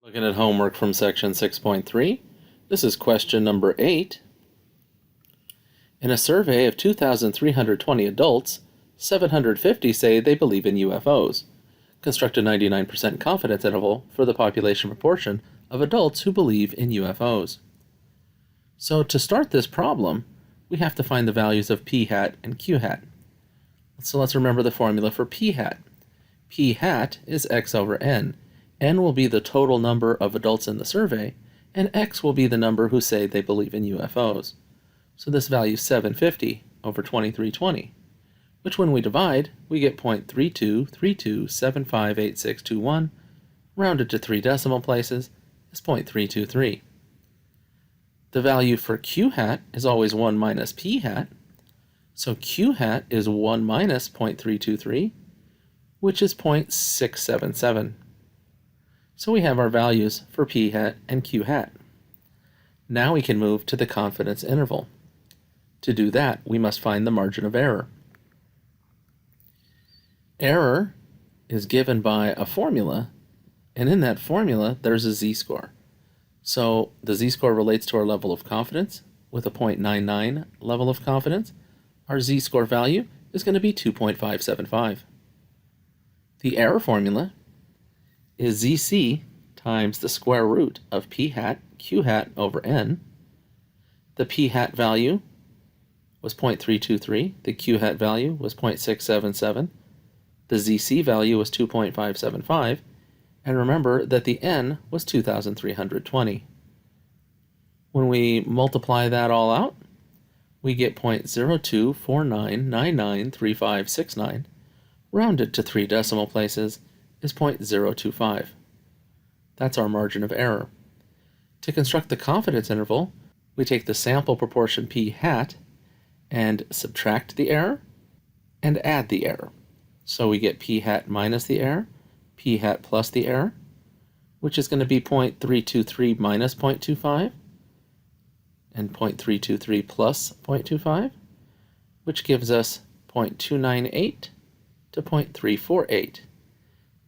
Looking at homework from section 6.3, this is question number 8. In a survey of 2,320 adults, 750 say they believe in UFOs. Construct a 99% confidence interval for the population proportion of adults who believe in UFOs. So to start this problem, we have to find the values of p hat and q hat. So let's remember the formula for p hat. P hat is x over n. N will be the total number of adults in the survey, and X will be the number who say they believe in UFOs. So this value is 750 over 2320, which when we divide, we get 0.3232758621, rounded to 3 decimal places, is 0.323. The value for Q hat is always 1 minus P hat, so Q hat is 1 minus 0.323, which is 0.677. So we have our values for p hat and q hat. Now we can move to the confidence interval. To do that, we must find the margin of error. Error is given by a formula, and in that formula there's a z-score. So the z-score relates to our level of confidence. With a 0.99 level of confidence, our z-score value is going to be 2.575. The error formula is zc times the square root of p hat q hat over n. The p hat value was 0.323, the q hat value was 0.677, the zc value was 2.575, and remember that the n was 2,320. When we multiply that all out, we get 0.0249993569, rounded to 3 decimal places, is 0.025. That's our margin of error. To construct the confidence interval, we take the sample proportion p hat and subtract the error and add the error. So we get p hat minus the error, p hat plus the error, which is going to be 0.323 minus 0.25 and 0.323 plus 0.25, which gives us 0.298 to 0.348.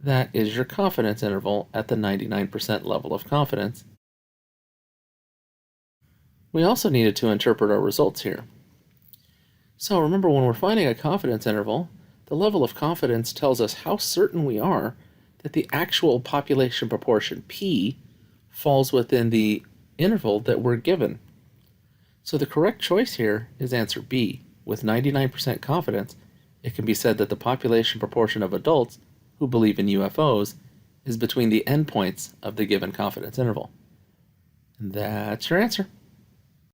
That is your confidence interval at the 99% level of confidence. We also needed to interpret our results here. So remember, when we're finding a confidence interval, the level of confidence tells us how certain we are that the actual population proportion P falls within the interval that we're given. So the correct choice here is answer B. With 99% confidence, it can be said that the population proportion of adults who believe in UFOs is between the endpoints of the given confidence interval. And that's your answer.